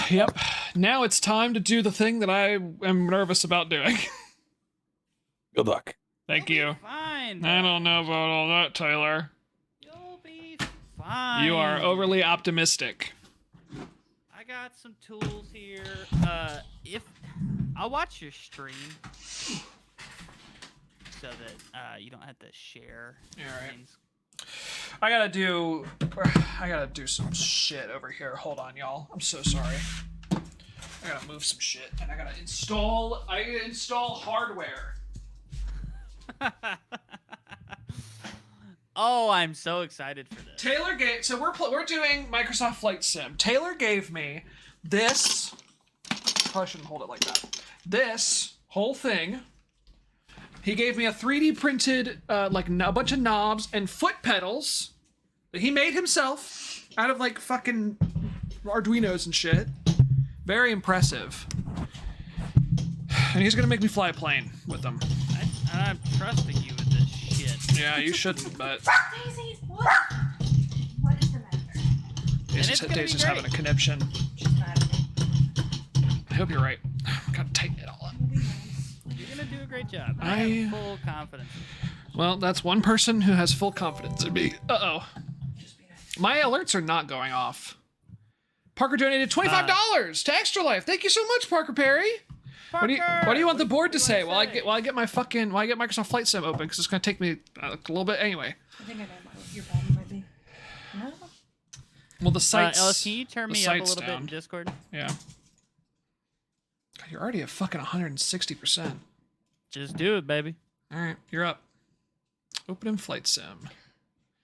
Yep. Now it's time to do the thing that I am nervous about doing. Good luck. Thank You'll you. be fine. I don't know about all that, Taylor. You'll be fine. You are overly optimistic. I got some tools here. If I'll watch your stream so that you don't have to share things. I gotta do some shit over here. Hold on, y'all. I'm so sorry. I gotta move some shit, and I gotta install hardware. Oh, I'm so excited for this. Taylor gave, so we're doing Microsoft Flight Sim. Taylor gave me this. Probably shouldn't hold it like that. This whole thing. He gave me a 3D printed, a bunch of knobs and foot pedals that he made himself out of like fucking Arduinos and shit. Very impressive. And he's gonna make me fly a plane with them. I'm trusting you with this shit. Yeah, you shouldn't, but Daisy, what? What is the matter? Daisy's having a conniption. She's mad at me. I hope you're right. Gotta tighten it all up. You're gonna do a great job. I have full confidence. Well, that's one person who has full confidence in me. Uh-oh. My alerts are not going off. Parker donated $25 to Extra Life. Thank you so much, Parker Perry. What do you want the board to say? While I get Microsoft Flight Sim open, because it's gonna take me a little bit anyway. I think I know what your problem might be. No? Well, the site's Ellis, can you turn me up a little bit in Discord? Yeah. God, you're already at fucking 160%. Just do it, baby. All right, you're up. Open in Flight Sim.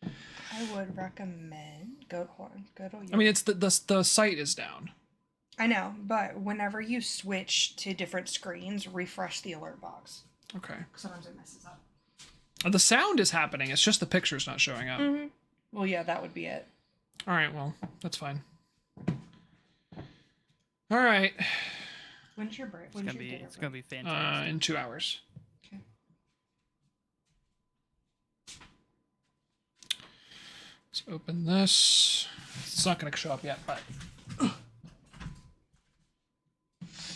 I would recommend go to. I mean, it's the site is down. I know, but whenever you switch to different screens, refresh the alert box. Okay. Sometimes it messes up. The sound is happening. It's just the picture's not showing up. Mm-hmm. Well, yeah, that would be it. All right. Well, that's fine. All right. When's your break? It's gonna be fantastic. In 2 hours. Okay. Let's open this. It's not going to show up yet, but I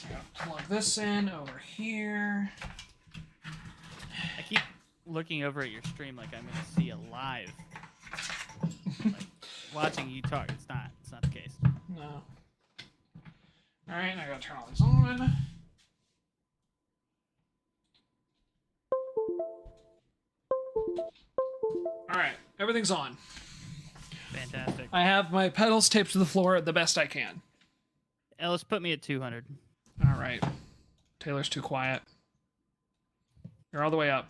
gotta plug this in over here. I keep looking over at your stream like I'm gonna see it live. Like, watching you talk. It's not the case. No. All right, I gotta turn all these on. All right, everything's on. Fantastic. I have my pedals taped to the floor the best I can. Ellis, put me at 200. All right. Taylor's too quiet. You're all the way up.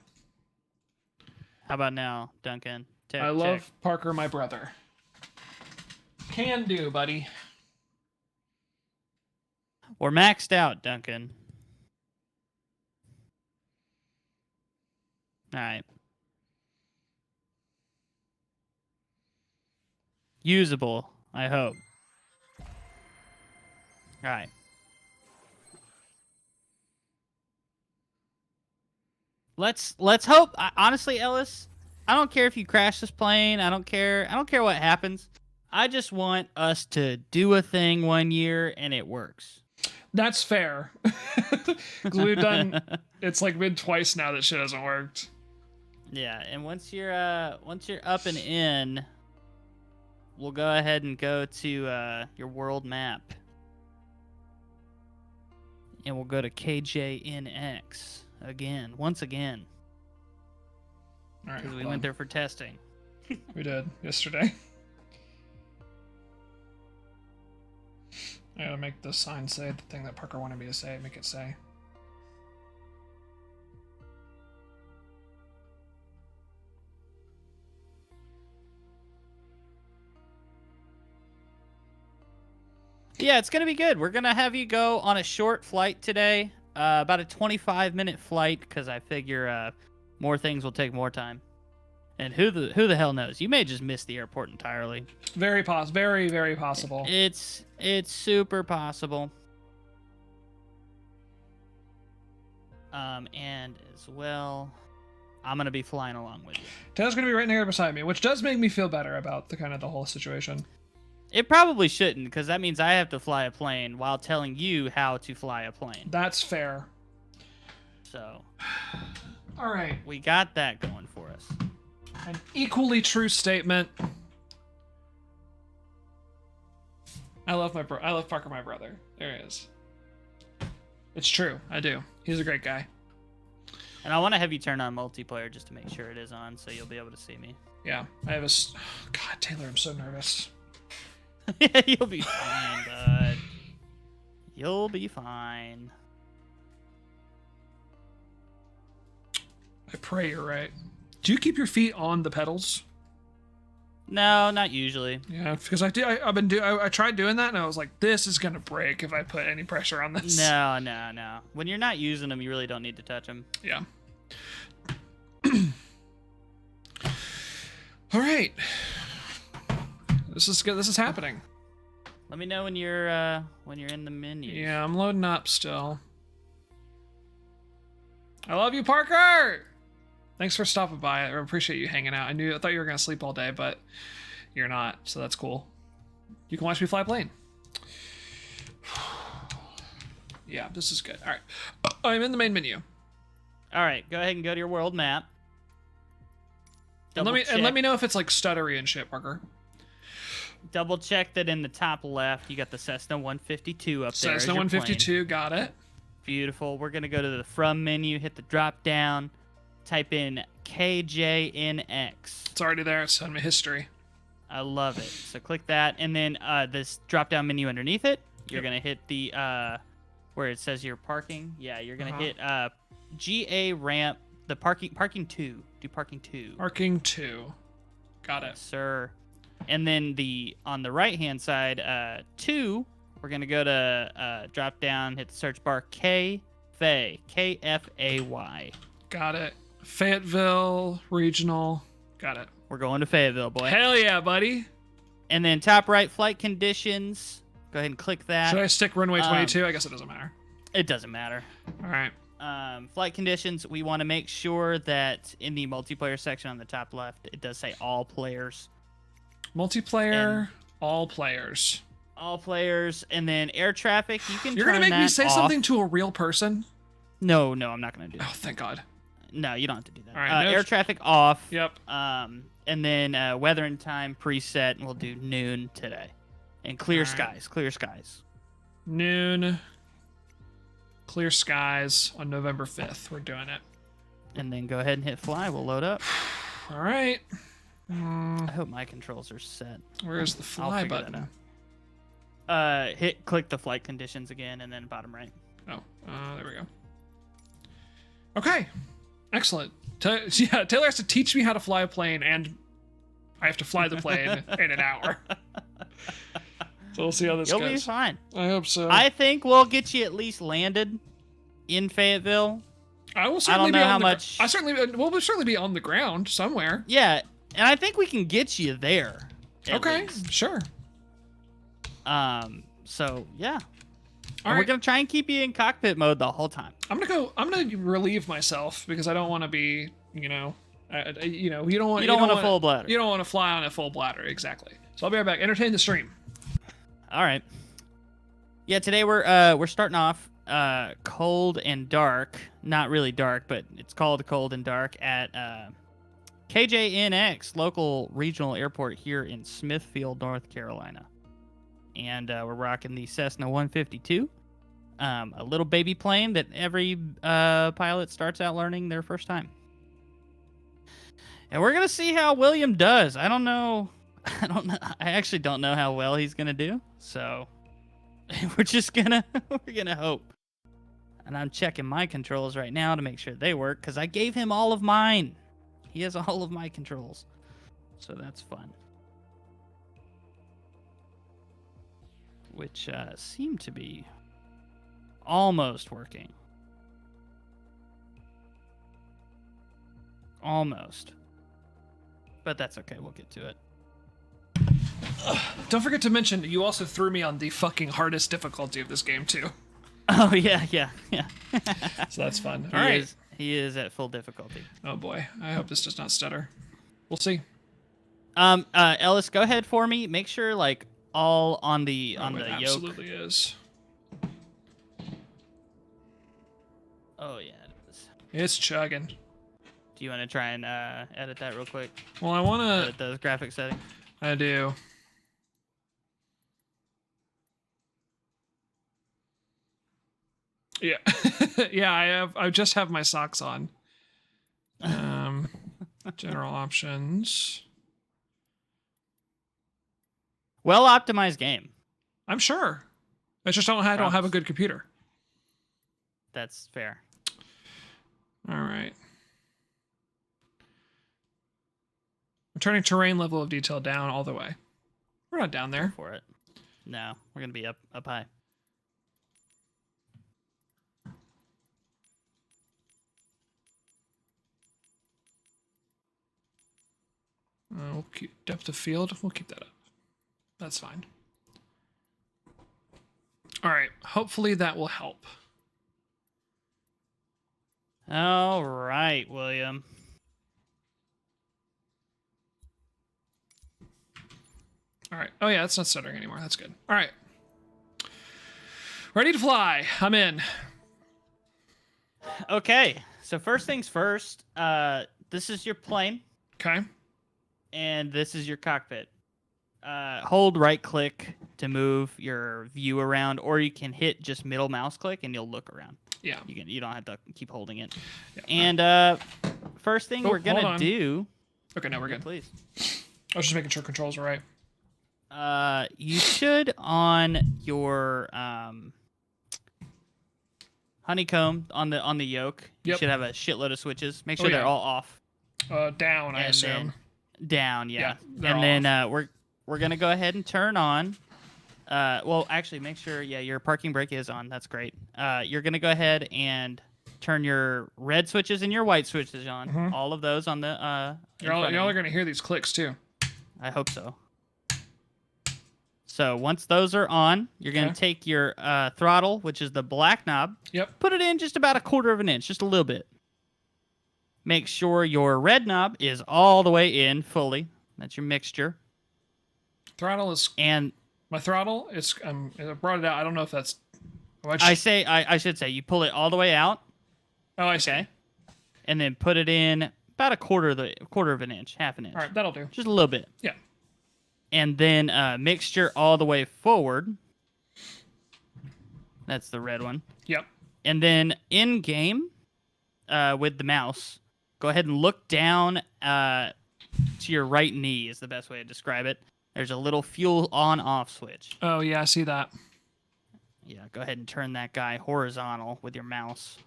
How about now, Duncan? I love Parker, my brother. Can do, buddy. We're maxed out, Duncan. All right. Usable, I hope. All right. Let's hope. Honestly, Ellis, I don't care if you crash this plane. I don't care what happens. I just want us to do a thing one year and it works. That's fair. Because we've done. It's like been twice now that shit hasn't worked. Yeah, and once you're up and in, we'll go ahead and go to your world map, and we'll go to KJNX once again. All right, because we went there for testing. We did yesterday. I gotta make the sign say the thing that Parker wanted me to say. Make it say. Yeah, it's gonna be good. We're gonna have you go on a short flight today, about a 25-minute flight, because I figure more things will take more time. And who the hell knows? You may just miss the airport entirely. Very very possible. It's super possible. And as well, I'm gonna be flying along with you. Taylor's gonna be right there beside me, which does make me feel better about the whole situation. It probably shouldn't, because that means I have to fly a plane while telling you how to fly a plane. That's fair. So, All right. we got that going for us. An equally true statement. I love Parker, my brother. There he is. It's true. I do. He's a great guy. And I want to have you turn on multiplayer just to make sure it is on, so you'll be able to see me. Yeah. I have God, Taylor, I'm so nervous. You'll be fine, bud. You'll be fine. I pray you're right. Do you keep your feet on the pedals? No, not usually. Yeah, because I tried doing that and I was like, this is gonna break if I put any pressure on this. No. When you're not using them, you really don't need to touch them. Yeah. All right. This is good. This is happening. Let me know when you're in the menu. Yeah, I'm loading up still. I love you, Parker. Thanks for stopping by. I appreciate you hanging out. I thought you were gonna sleep all day, but you're not, so that's cool. You can watch me fly a plane. Yeah, this is good. All right, I'm in the main menu. All right, go ahead and go to your world map. And let me know if it's like stuttery and shit, Parker. Double check that in the top left you got the Cessna 152 up there. Cessna 152, got it. Beautiful. We're gonna go to the from menu, hit the drop down, type in KJNX. It's already there. It's on my history. I love it. So click that, and then this drop down menu underneath it, you're gonna hit the where it says you're parking. Yeah, you're gonna hit GA ramp. The parking 2. Do parking 2. Parking 2. Got it. Yes, sir. And then on the right hand side, 2, we're gonna go to drop down, hit the search bar KFAY. KFAY. Got it. Fayetteville Regional. Got it. We're going to Fayetteville, boy. Hell yeah, buddy. And then top right, flight conditions. Go ahead and click that. Should I stick runway 22? I guess it doesn't matter. It doesn't matter. All right. Flight conditions, we want to make sure that in the multiplayer section on the top left, it does say all players. Multiplayer, all players. All players, and then air traffic, you can You're turn going to make me say off. something to a real person? No, I'm not going to do that. Oh, thank God. No, you don't have to do that. All right, air traffic off. Yep. And then weather and time preset, and we'll do noon today. And clear skies. Noon. Clear skies on November 5th. We're doing it. And then go ahead and hit fly. We'll load up. All right. I hope my controls are set. Where's the I'll fly figure that button? out. Click the flight conditions again, and then bottom right. Oh, there we go. Okay. Excellent. Taylor has to teach me how to fly a plane, and I have to fly the plane in an hour. So we'll see how this You'll goes. be fine. I hope so. I think we'll get you at least landed in Fayetteville. I will certainly know be how on much- we'll certainly be on the ground somewhere. Yeah, and I think we can get you there. At Okay, least. sure. So yeah. All We're right. gonna try and keep you in cockpit mode the whole time. I'm gonna relieve myself because I don't want to be, you don't want a full bladder. You don't want to fly on a full bladder, exactly. So I'll be right back. Entertain the stream. All right. Yeah, today we're starting off cold and dark. Not really dark, but it's called cold and dark at KJNX, local regional airport here in Smithfield, North Carolina. And we're rocking the Cessna 152, a little baby plane that every pilot starts out learning their first time. And we're gonna see how William does. I don't know. I actually don't know how well he's gonna do. So we're gonna hope. And I'm checking my controls right now to make sure they work because I gave him all of mine. He has all of my controls, so that's fun. Which seem to be almost working. Almost. But that's okay, we'll get to it. Don't forget to mention you also threw me on the fucking hardest difficulty of this game too. Oh, yeah. So that's fun. All right. He is at full difficulty. Oh boy, I hope this does not stutter. We'll see. Ellis, go ahead for me. Make sure, all on the Oh, it yoke? absolutely is. Oh yeah, it is. It's chugging. Do you want to try and edit that real quick? Well, I want Edit to. those graphic settings. I do. Yeah. Yeah, I just have my socks on. General options. Well optimized game. I'm sure. I just don't have a good computer. That's fair. All right. I'm turning terrain level of detail down all the way. We're not down Go there. for it. No, we're gonna be up high. We'll keep depth of field. We'll keep that up. That's fine. All right. Hopefully that will help. All right, William. All right. Oh yeah, it's not stuttering anymore. That's good. All right. Ready to fly. I'm in. Okay, so first things first. This is your plane, Okay. and this is your cockpit. Hold right click to move your view around, or you can hit just middle mouse click and you'll look around. Yeah. You don't have to keep holding it. Yeah. And first thing Oh, we're hold gonna on. do. Okay, now we're good. Please. I was just making sure controls are right. You should on your honeycomb on the yoke. You Yep. should have a shitload of switches. Make sure Oh, yeah. they're all off. Down, I And assume. then down, yeah. Yeah, they're all And then we're gonna go ahead and turn on. Well, actually, make sure your parking brake is on. That's great. You're gonna go ahead and turn your red switches and your white switches on. Mhm. All of those on the. Y'all are gonna hear these clicks too. I hope so. So once those are on, you're gonna Okay. take your throttle, which is the black knob. Yep. Put it in just about a quarter of an inch, just a little bit. Make sure your red knob is all the way in fully. That's your mixture. Throttle is And my throttle. It's I brought it out. I don't know if that's. Oh, I should say you pull it all the way out, Oh, I see. okay, and then put it in about a quarter of an inch, half an inch, All right, that'll do. just a little bit. Yeah. And then mixture all the way forward. That's the red one. Yep. And then in game, with the mouse, go ahead and look down to your right knee is the best way to describe it. There's a little fuel on-off switch. Oh yeah, I see that. Yeah, go ahead and turn that guy horizontal with your mouse.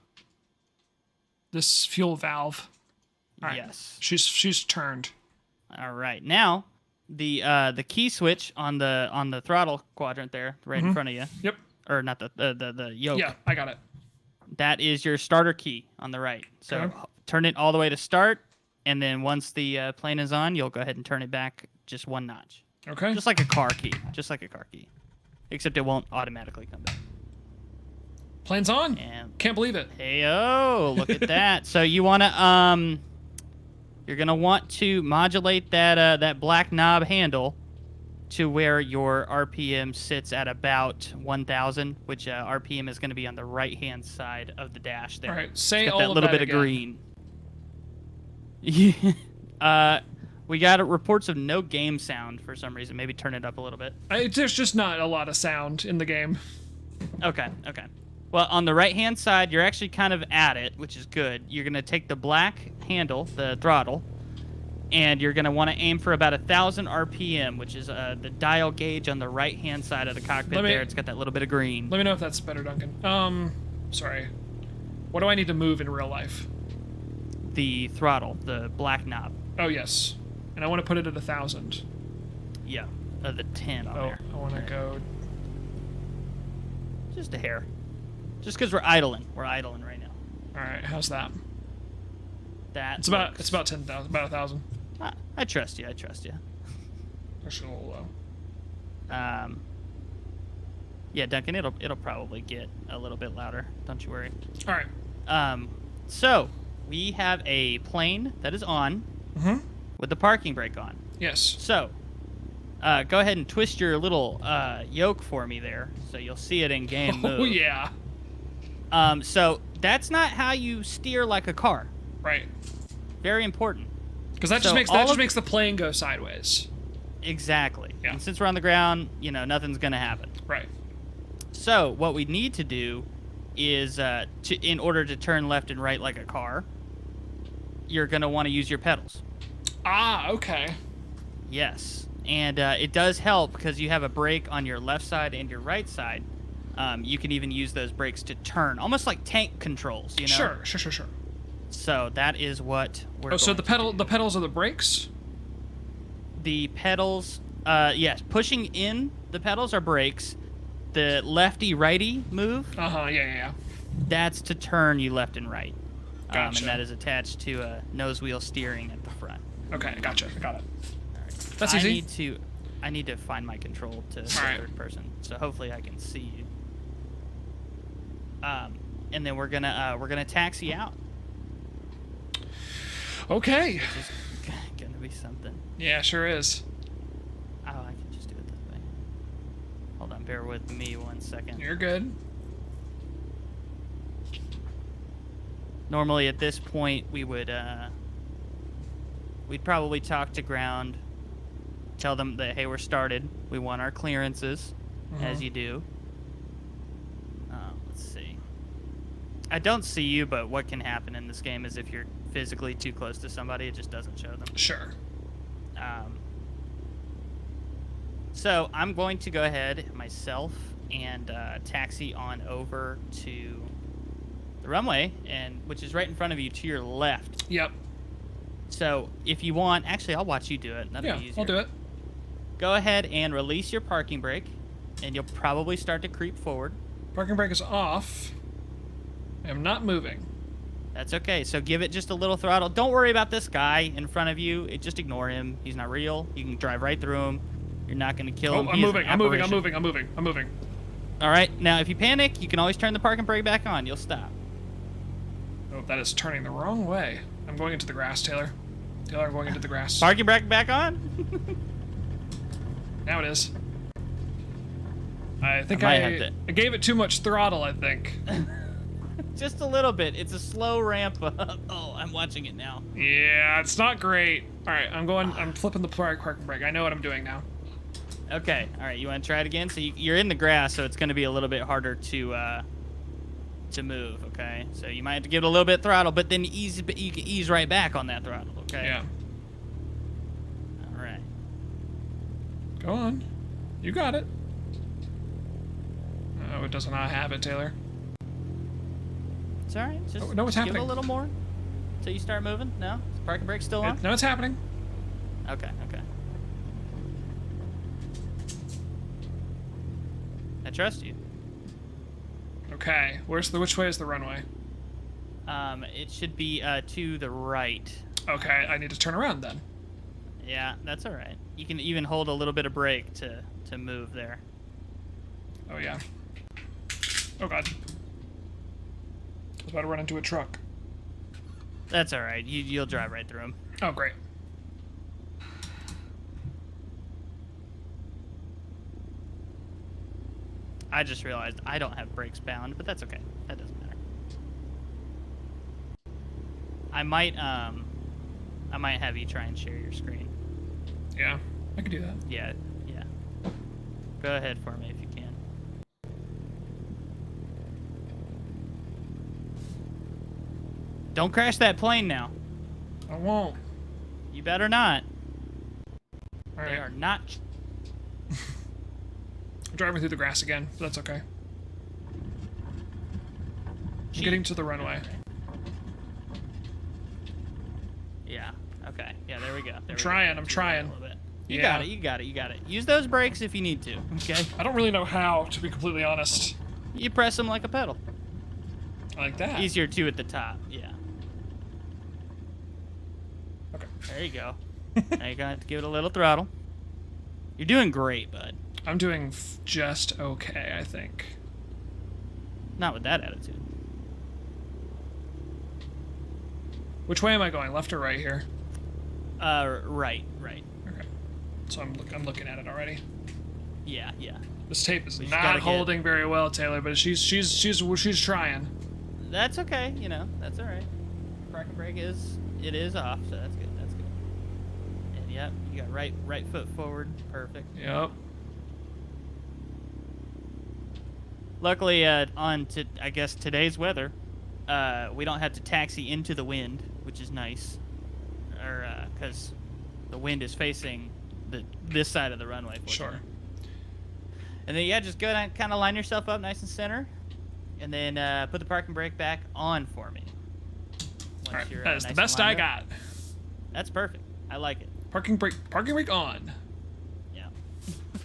This fuel valve. All right. Yes. She's turned. All right. Now, the key switch on the throttle quadrant there, right in front of you. Yep. Or not the yoke. Yeah, I got it. That is your starter key on the right. So Okay. turn it all the way to start, and then once the plane is on, you'll go ahead and turn it back just one notch. Okay. Just like a car key. Just like a car key. Except it won't automatically come back. Plane's on. And Can't believe it. hey-oh, look at that. So you want to you're going to want to modulate that black knob handle to where your RPM sits at about 1,000, which RPM is going to be on the right-hand side of the dash there. All right. Say Got all that of little that bit again. of green. Yeah. We got reports of no game sound for some reason. Maybe turn it up a little bit. There's just not a lot of sound in the game. Okay. Well, on the right-hand side, you're actually kind of at it, which is good. You're going to take the black handle, the throttle, and you're going to want to aim for about 1,000 RPM, which is the dial gauge on the right-hand side of the cockpit there. It's got that little bit of green. Let me know if that's better, Duncan. Sorry. What do I need to move in real life? The throttle, the black knob. Oh yes, and I want to put it at 1,000. Yeah, the 10 on Oh, there. I want to go. Just a hair. Just because we're idling. We're idling right now. All right, how's that? That It's about looks- 10,000, about 1,000. I trust you. I trust you. Actually, a little low. Yeah, Duncan, it'll probably get a little bit louder. Don't you worry. All right. So we have a plane that is on Mhm. with the parking brake on. Yes. So Go ahead and twist your little yoke for me there, so you'll see it in game move. Oh yeah. So that's not how you steer like a car. Right. Very important. Because that So just makes the plane go sideways. Exactly. Yeah. And since we're on the ground, nothing's gonna happen. Right. So what we need to do is, in order to turn left and right like a car, you're gonna want to use your pedals. Ah, okay. Yes. And it does help because you have a brake on your left side and your right side. You can even use those brakes to turn, almost like tank controls, Sure. So that is what we're so the pedals are the brakes? The pedals, yes, pushing in the pedals are brakes. The lefty-righty move, Yeah. that's to turn you left and right. Gotcha. And that is attached to a nose wheel steering at the front. Okay, gotcha. Got it. All right. That's easy. I need to find my control to the Alright. third person, so hopefully I can see you. And then we're gonna taxi out, Okay. which is gonna be something. Yeah, sure is. Oh, I can just do it this way. Hold on, bear with me 1 second. You're good. Normally at this point we would we'd probably talk to ground, tell them that hey, we're started. We want our clearances, as you do. Let's see. I don't see you, but what can happen in this game is if you're physically too close to somebody, it just doesn't show them. Sure. So I'm going to go ahead myself and taxi on over to the runway, which is right in front of you to your left. Yep. So if you want, actually, I'll watch you do it. That'll be easier. I'll do it. Go ahead and release your parking brake, and you'll probably start to creep forward. Parking brake is off. I am not moving. That's okay. So give it just a little throttle. Don't worry about this guy in front of you. Just ignore him. He's not real. You can drive right through him. You're not going to kill him. I'm He is an moving. I'm moving. All right. Now, if you panic, you can always turn the parking brake back on. You'll stop. Oh, that is turning the wrong way. I'm going into the grass, Taylor. Taylor, I'm going into the grass. Parking brake back on? Now it is. I think I might I have to- gave it too much throttle, I think. Just a little bit. It's a slow ramp up. Oh, I'm watching it now. Yeah, it's not great. All right, I'm flipping the parking brake. I know what I'm doing now. Okay. All right. You want to try it again? So you're in the grass, so it's going to be a little bit harder to move. Okay. So you might have to give it a little bit of throttle, but then you can ease right back on that throttle. Okay. Yeah. All right. Go on. You got it. Oh, it does not have it, Taylor. It's all right. Just No, what's give it happening? a little more until you start moving. No? Is the parking brake still on? No, it's happening. Okay. Okay. I trust you. Okay. Which way is the runway? It should be to the right. Okay, I need to turn around then. Yeah, that's all right. You can even hold a little bit of brake to move there. Oh yeah. Oh god. I was about to run into a truck. That's all right. You'll drive right through them. Oh great. I just realized I don't have brakes bound, but that's okay. That doesn't matter. I might have you try and share your screen. Yeah, I can do that. Yeah. Go ahead for me if you can. Don't crash that plane now. I won't. You better not. All They right. are not. I'm driving through the grass again, but that's okay. I'm getting to the runway. Yeah. Okay. Yeah. There we go. I'm trying. You Yeah. got it. Use those brakes if you need to. Okay. I don't really know how, to be completely honest. You press them like a pedal. Like that. Easier too at the top. Yeah. Okay. There you go. Now you're gonna have to give it a little throttle. You're doing great, bud. I'm doing just okay, I think. Not with that attitude. Which way am I going? Left or right here? Right. Okay. so I'm looking at it already. Yeah. This tape is We just not gotta holding very well, Taylor, but she's trying. That's okay. That's all right. Parking brake is off, so that's good. That's good. And yep, you got right foot forward. Perfect. Yep. Luckily, I guess today's weather, we don't have to taxi into the wind, which is nice, or because the wind is facing this side of the runway. Sure. And then yeah, just go and kind of line yourself up nice and center, and then put the parking brake back on for me. All right, You're, that is nice the best I and lined up. got. That's perfect. I like it. Parking brake on. Yeah.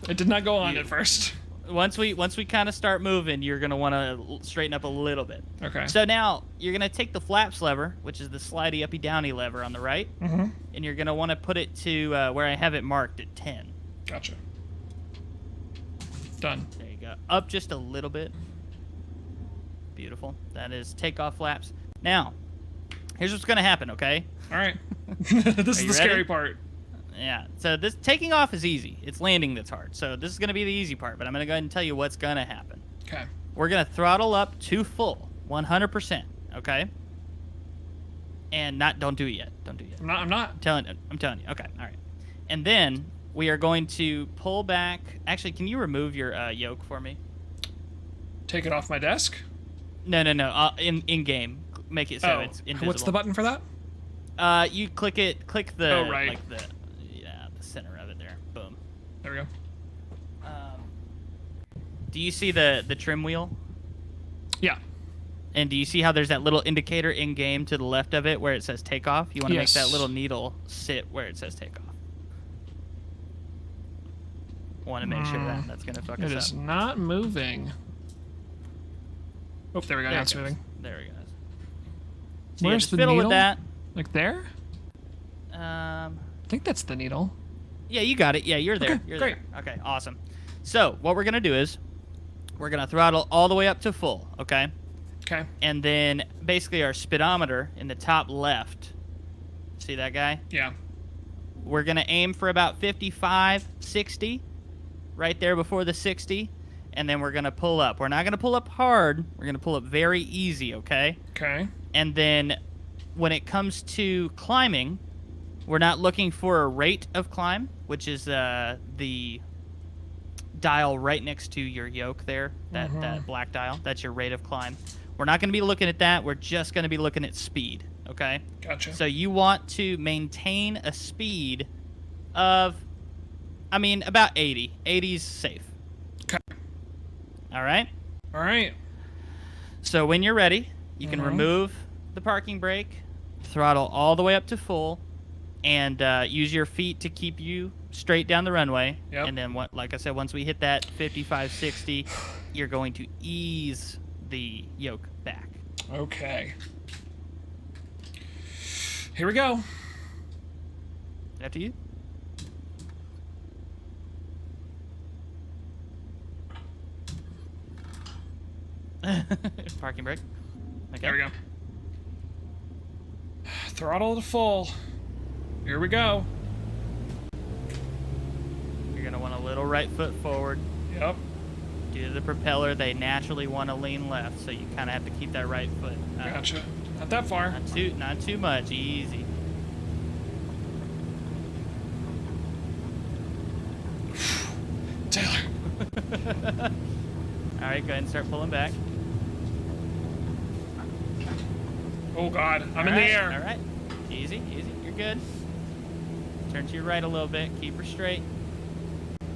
It did not go on at first. Once we kind of start moving, you're gonna want to straighten up a little bit. Okay. So now you're gonna take the flaps lever, which is the slidey uppy downy lever on the right, Mm-hmm. and you're gonna want to put it to where I have it marked at 10. Gotcha. Done. There you go. Up just a little bit. Beautiful. That is takeoff flaps. Now, here's what's gonna happen. Okay. All right. This is you the scary ready? part. Yeah. So this taking off is easy. It's landing that's hard. So this is gonna be the easy part. But I'm gonna go ahead and tell you what's gonna happen. Okay. We're gonna throttle up to full, 100%. Okay. And don't do it yet. Don't do it yet. I'm not. I'm telling you. Okay. All right. And then we are going to pull back. Actually, can you remove your yoke for me? Take it off my desk. No. In game, make it so it's invisible. What's the button for that? You click it. Click the right. like the center of it there. Boom. There we go. Do you see the trim wheel? Yeah. And do you see how there's that little indicator in game to the left of it where it says takeoff? You want to Yes. make that little needle sit where it says takeoff. Want to make sure that's gonna fuck It us is up. not moving. Oh, there we go. There Now it it's goes. moving. There we go. So Where's just the fiddle needle? with that. Like there? I think that's the needle. Yeah, you got it. Yeah, you're there. Okay, You're great. there. Okay, awesome. So what we're gonna do is we're gonna throttle all the way up to full. Okay. Okay. And then basically our speedometer in the top left. See that guy? Yeah. We're going to aim for about 55, 60, right there before the 60, and then we're going to pull up. We're not going to pull up hard. We're going to pull up very easy, okay? Okay. And then when it comes to climbing, we're not looking for a rate of climb, which is the dial right next to your yoke there, that black dial. That's your rate of climb. We're not going to be looking at that. We're just going to be looking at speed, okay? Gotcha. So you want to maintain a speed of, about 80. 80's safe. Okay. All right? All right. So when you're ready, you can remove the parking brake, throttle all the way up to full, and use your feet to keep you straight down the runway. Yep. And then, like I said, once we hit that 55, 60, you're going to ease the yoke back. Okay. Here we go. After you. Parking brake. Okay. There we go. Throttle to full. Here we go. You're going to want a little right foot forward. Yep. Due to the propeller, they naturally want to lean left, so you kind of have to keep that right foot. Gotcha. Not that far. Not too much. Easy. Taylor. All right, go ahead and start pulling back. Oh, God. I'm in All the right, air. All right. Easy. You're good. Turn to your right a little bit. Keep her straight.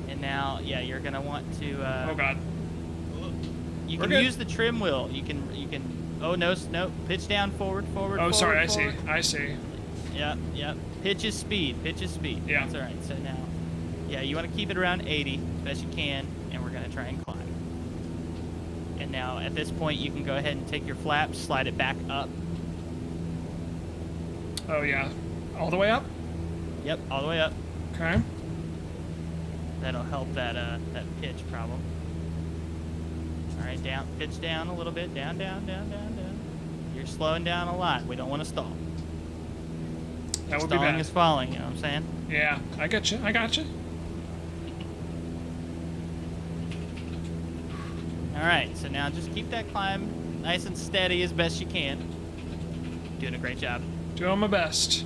And now, yeah, you're going to want to... Oh, God. You We're can good. use the trim wheel. You can... Oh, no. Pitch down, forward. Oh, sorry. I see. Yep. Pitch is speed. Yeah. That's all right. So now, yeah, you want to keep it around 80 as best you can, and we're going to try and climb. And now, at this point, you can go ahead and take your flaps, slide it back up. Oh, yeah. All the way up? Yep, all the way up. Okay. That'll help that pitch problem. All right, down, pitch down a little bit. Down. You're slowing down a lot. We don't want to stall. That would be Stalling bad. is falling, you know what I'm saying? Yeah. I got you. All right, so now just keep that climb nice and steady as best you can. Doing a great job. Doing my best.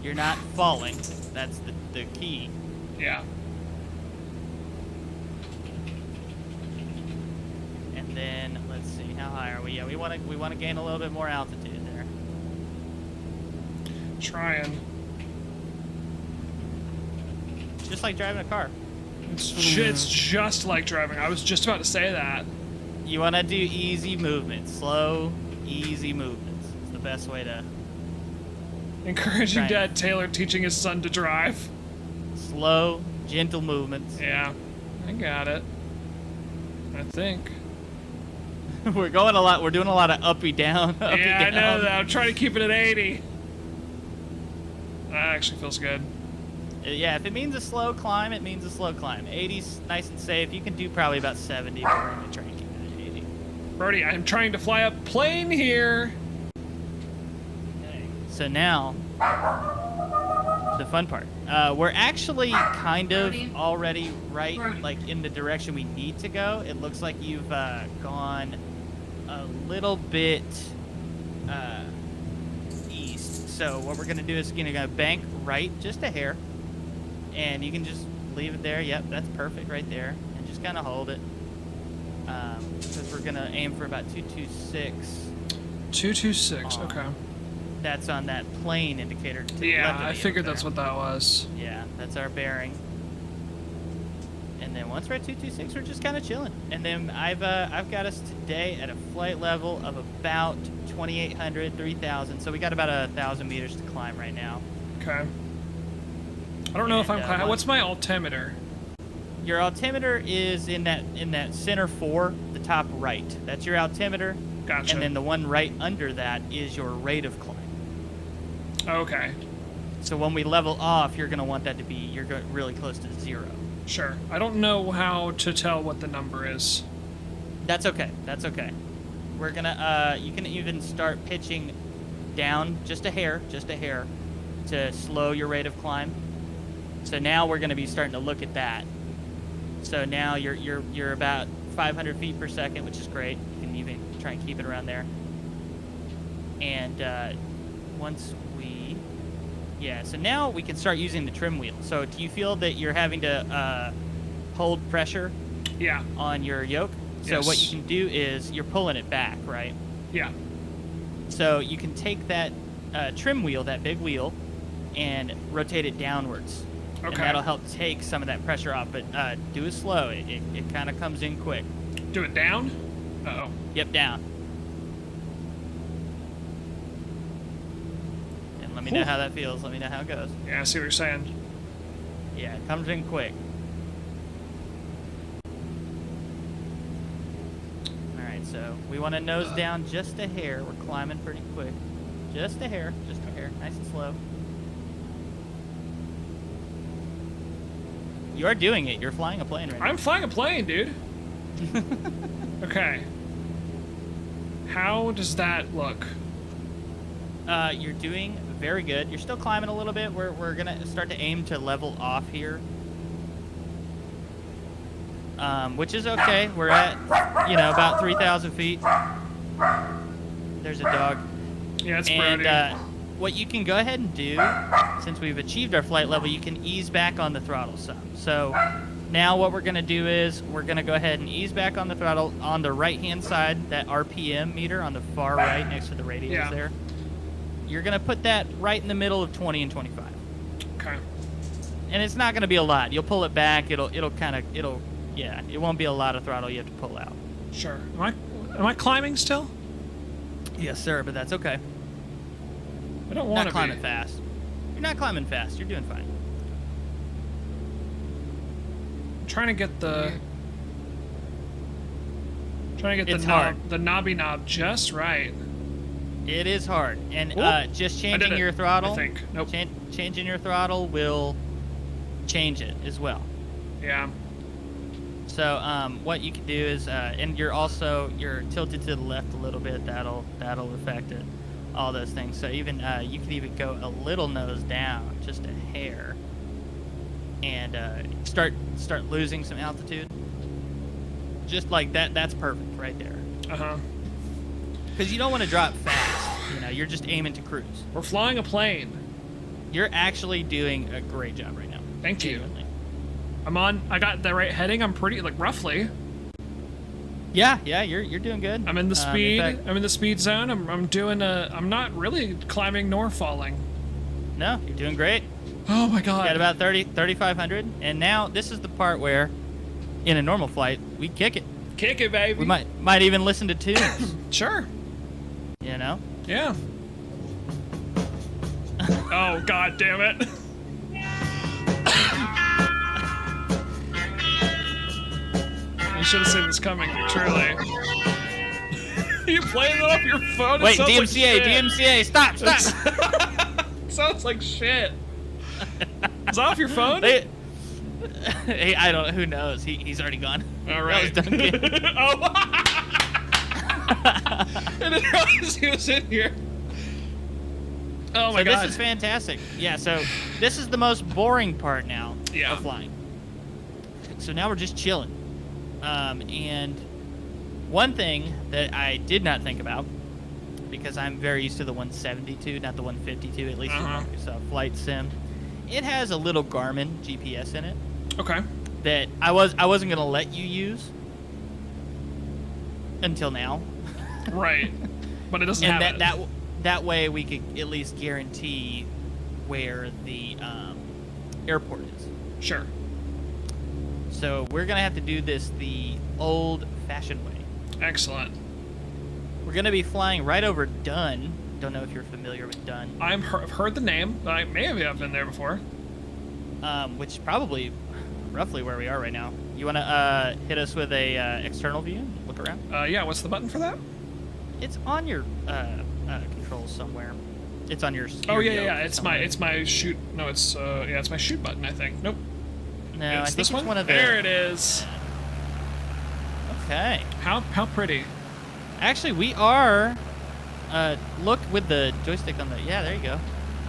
You're not falling. That's the key. Yeah. And then let's see, how high are we? Yeah, we want to gain a little bit more altitude there. Trying. Just like driving a car. It's just like driving. I was just about to say that. You want to do easy movements, slow, easy movements. It's the best way to Encouraging Right. Dad Taylor teaching his son to drive. slow, gentle movements. Yeah, I got it. I think. We're going a lot. We're doing a lot of uppy down. Uppy Yeah, I down. know that. I'm trying to keep it at 80. That actually feels good. Yeah, if it means a slow climb, it means a slow climb. 80's nice and safe. You can do probably about 70, but we're going to try and keep it at 80. Brody, I'm trying to fly a plane here. Okay. So now, the fun part. We're actually kind of already right, like in the direction we need to go. It looks like you've gone a little bit east. So what we're going to do is going to bank right just a hair. And you can just leave it there. Yep, that's perfect right there. And just kind of hold it. Because we're going to aim for about 226. 226, okay. That's on that plane indicator. To the Yeah, left of I you figured there. that's what that was. Yeah, that's our bearing. And then once we're at 226, we're just kind of chilling. And then I've got us today at a flight level of about 2,800, 3,000. So we got about 1,000 meters to climb right now. Okay. I don't know if I'm And, climbing. What's my altimeter? Your altimeter is in that center 4, the top right. That's your altimeter. Gotcha. And then the one right under that is your rate of climb. Okay, So when we level off, you're going to want that to be really close to 0. sure. I don't know how to tell what the number is. That's okay. That's okay. We're gonna you can even start pitching down just a hair to slow your rate of climb. So now we're gonna be starting to look at that. So now you're about 500 feet per second, which is great. You can even try and keep it around there. And once so now we can start using the trim wheel. So do you feel that you're having to hold pressure Yeah, on your yoke? So what Yes. you can do is you're pulling it back, right? yeah. So you can take that trim wheel, that big wheel, and rotate it downwards. And Okay. that'll help take some of that pressure off. But do it slow. It kind of comes in quick. Do it down? Uh-oh. Yep, down. And let me know Whew. how that feels. Let me know how it goes. Yeah, I see what you're saying. Yeah, it comes in quick. Alright, so we want to nose down just a hair. We're climbing pretty quick. Just a hair. Nice and slow. You are doing it. You're flying a plane right now. I'm flying a plane, dude. Okay. How does that look? You're doing very good. You're still climbing a little bit. We're going to start to aim to level off here. Which is okay. We're at, about 3,000 feet. There's a dog. Yeah, it's And Brody. what you can go ahead and do, since we've achieved our flight level, you can ease back on the throttle some. So now what we're going to do is we're going to go ahead and ease back on the throttle on the right-hand side, that RPM meter on the far right next to the radius Yeah. there. You're going to put that right in the middle of 20 and 25. Okay. And it's not going to be a lot. You'll pull it back. It won't be a lot of throttle you have to pull out. Sure. Am I climbing still? Yes, sir, but that's okay. I don't Not want to climbing be. fast. You're not climbing fast. You're doing fine. I'm trying to get the It's hard. the knobby knob just right. It is hard, and Whoop. just I did changing it, your throttle. I think. Nope. Changing your throttle will change it as well. Yeah. So what you can do is, and you're tilted to the left a little bit. That'll affect it. All those things. So even you can even go a little nose down, just a hair, and start losing some altitude. just like that. That's perfect right there. Uh-huh. Because you don't want to drop fast. You know, you're just aiming to cruise. We're flying a plane. You're actually doing a great job right now. Thank you. Genuinely. I got the right heading. I'm pretty, like, roughly. Yeah, you're doing good. I'm in the speed. In fact, I'm in the speed zone. I'm not really climbing nor falling. no, you're doing great. Oh my You got god. about 3,500. And now this is the part where, in a normal flight, we kick it. Kick it, baby. We might even listen to tunes. Sure. You know? Yeah. Oh god damn it. You should have seen this coming, truly. You playing it off your phone? It Wait, sounds like DMCA, shit. DMCA, stop. Sounds like shit. Is that off your phone? Hey, I don't. Who knows? He's already gone. All right. That was Duncan. Oh. I didn't realize he was in here. Oh my So god. this is fantastic. Yeah. So this is the most boring part now Yeah. of flying. So now we're just chilling. And one thing that I did not think about, because I'm very used to the 172, not the 152, at least in Microsoft Flight Sim. It has a little Garmin GPS in it Okay. that I wasn't gonna let you use until now. Right. But it doesn't And have that way we could at least guarantee where the airport is. Sure. So we're gonna have to do this the old-fashioned way. Excellent. We're gonna be flying right over Dunn. Don't know if you're familiar with Dunn. I've heard the name. I may have been there before. Which is probably roughly where we are right now. You wanna hit us with a external view? Look around. Yeah. What's the button for that? It's on your controls somewhere. It's on your. Oh steering yeah. yoke It's somewhere. my shoot. No, it's it's my shoot button. I think. Nope. No, I It's think this it's one. one of the. There it is. Okay. How pretty. Actually, we are. Look with the joystick on the. Yeah, there you go.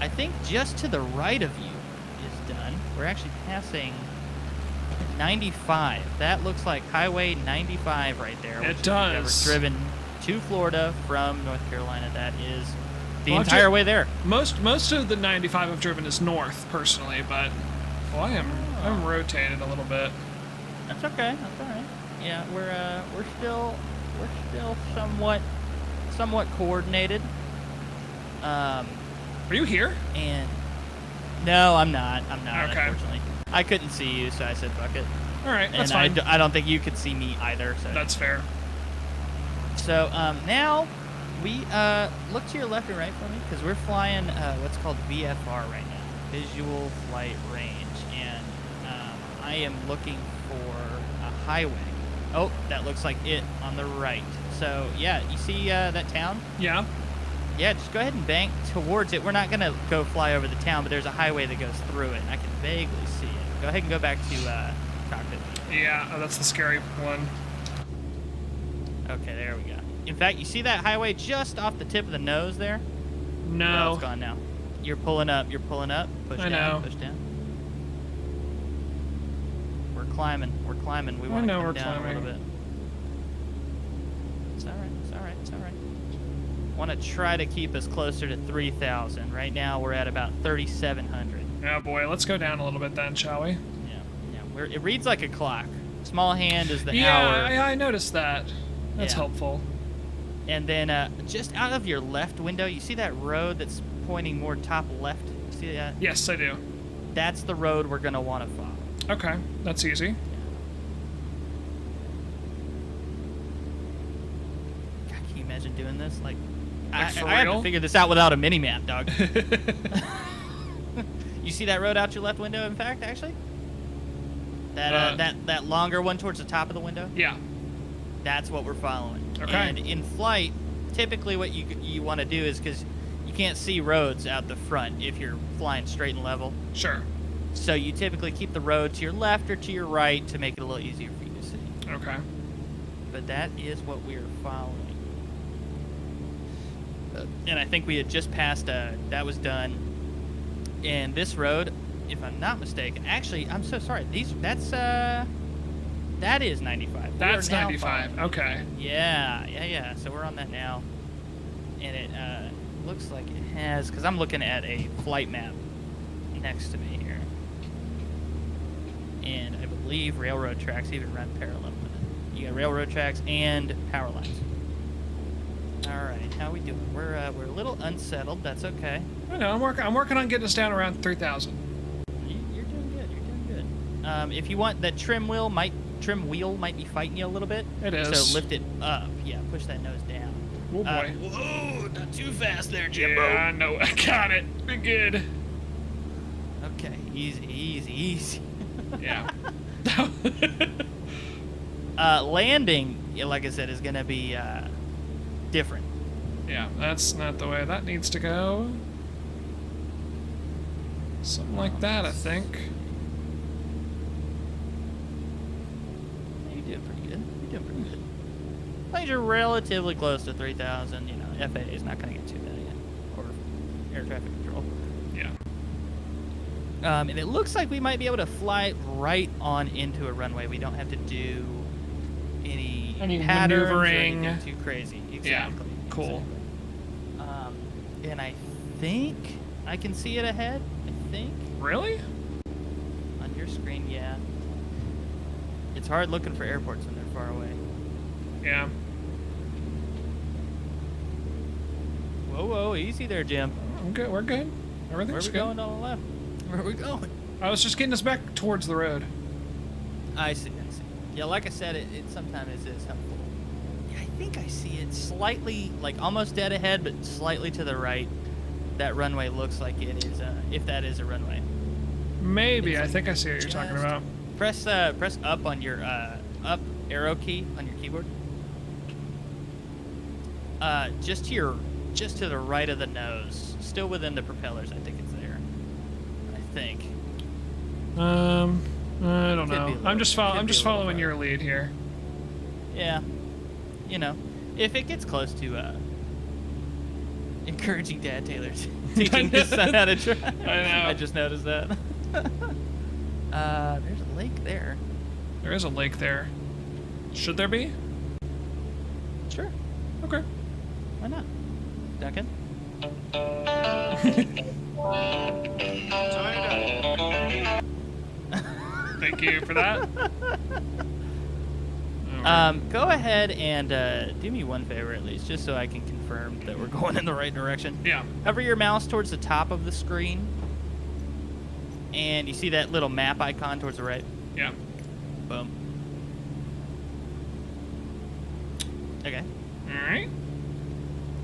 I think just to the right of you is done. We're actually passing 95. That looks like Highway 95 right there. It which if you've does. ever driven to Florida from North Carolina, that is the Well, entire way there. Most of the 95 I've driven is north personally, but I'm rotated a little bit. That's okay. That's all right. Yeah, we're still somewhat coordinated. Are you here? And no, I'm not. Okay. Unfortunately, I couldn't see you, so I said fuck it. All right, that's And fine. I don't think you could see me either. So That's fair. so now we look to your left and right for me because we're flying what's called VFR right now, Visual Flight Range, and I am looking for a highway. Oh, that looks like it on the right. So yeah, you see that town? Yeah. Yeah, just go ahead and bank towards it. We're not gonna go fly over the town, but there's a highway that goes through it. I can vaguely see it. Go ahead and go back to cockpit. Yeah. Oh, that's the scary one. Okay, there we go. In fact, you see that highway just off the tip of the nose there? Oh, No. it's gone now. You're pulling up. Push I down. know. Push down. We're climbing. We I want to know come we're down a little climbing. bit. It's all right. Want to try to keep us closer to 3,000. Right now, we're at about 3,700. Oh boy, let's go down a little bit then, shall we? Yeah. It reads like a clock. Small hand is the Yeah, hour. I noticed that. That's Yeah. helpful. And then just out of your left window, you see that road that's pointing more top left? See that? Yes, I do. That's the road we're going to want to follow. Okay, that's easy. God, can you imagine doing this? Like for I had real? to figure this out without a mini-map, dog. You see that road out your left window, in fact, actually? That longer one towards the top of the window? Yeah. That's what we're following. Okay. And in flight, typically what you want to do is, because you can't see roads out the front if you're flying straight and level, Sure. so you typically keep the road to your left or to your right to make it a little easier for you to see. Okay. But that is what we are following. And I think we had just passed, that was done. And this road, if I'm not mistaken, actually, I'm so sorry. That's That is 95. We That's are now 95. following. Okay. Yeah. So we're on that now. And it looks like it has, because I'm looking at a flight map next to me here. And I believe railroad tracks even run parallel with it. You got railroad tracks and power lines. All right, how we doing? We're a little unsettled. That's okay. I know. I'm working on getting us down around 3,000. You're doing good. You're doing good. If you want, that trim wheel might be fighting you a little bit. It is. So lift it up. Yeah, push that nose down. Oh boy. Whoa, not too fast there, Jimbo. Yeah, I know. I got it. We're good. Okay, easy. Yeah. Landing, like I said, is gonna be different. Yeah, that's not the way that needs to go. Something like that, I think. You're doing pretty good. Planes are relatively close to 3,000. You know, FAA is not gonna get too bad yet, or air traffic control. Yeah. And it looks like we might be able to fly right on into a runway. We don't have to do any patterns maneuvering. or anything too crazy. Exactly. Yeah. Cool. Exactly. And I think I can see it ahead. I think Really? on your screen, yeah. It's hard looking for airports when they're far away. Yeah. Whoa, easy there, Jim. I'm good. We're good. Where are Everything's we good. going on the left? Where are we going? I was just getting us back towards the road. I see. Yeah, like I said, it sometimes is helpful. Yeah, I think I see it slightly, like almost dead ahead, but slightly to the right. That runway looks like it is, if that is a runway. Maybe. It's I think I see what you're talking just- about. Press up on your up arrow key on your keyboard. Just to the right of the nose, still within the propellers. I think it's there. I think. I don't Could be a know. little- I'm just could be a little following far. your lead here. Yeah. You know, if it gets close to encouraging Dad Taylor teaching his son how to drive. I know. I just noticed that. There's a lake there. There is a lake there. Should there be? Sure. Okay. Why not? Duncan? Thank you for that. Go ahead and do me one favor at least, just so I can confirm that we're going in the right direction. Yeah. Hover your mouse towards the top of the screen, and you see that little map icon towards the right? Yeah. Boom. Okay. All right.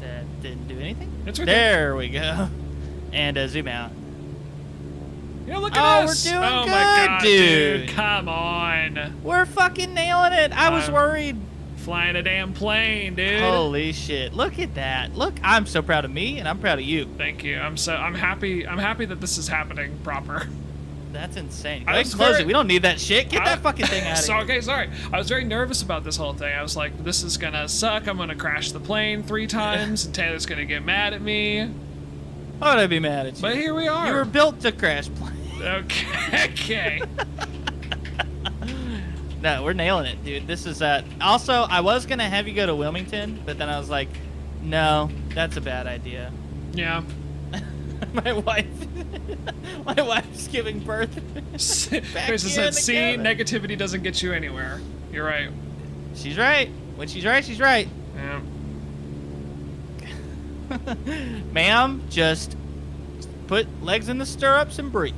That didn't do anything? It's okay. There we go. And zoom out. Yeah, look at Oh, us. we're doing oh good, my God, dude. Come on. We're fucking nailing it. I was I'm worried. Flying a damn plane, dude. Holy shit. Look at that. Look, I'm so proud of me, and I'm proud of you. Thank you. I'm happy that this is happening proper. That's insane. Go I ahead was and close very- it. We don't need that shit. Get that fucking thing out of here. Okay, sorry. I was very nervous about this whole thing. I was like, this is gonna suck. I'm gonna crash the plane 3 times, and Taylor's gonna get mad at me. Why would I be mad at you? But here we are. You were built to crash planes. Okay. No, we're nailing it, dude. This is also, I was gonna have you go to Wilmington, but then I was like, no, that's a bad idea. Yeah. my wife's giving birth. Back Chris here said, in the see, cabin." negativity doesn't get you anywhere. You're right. She's right. When she's right, she's right. Yeah. Ma'am, just put legs in the stirrups and breathe.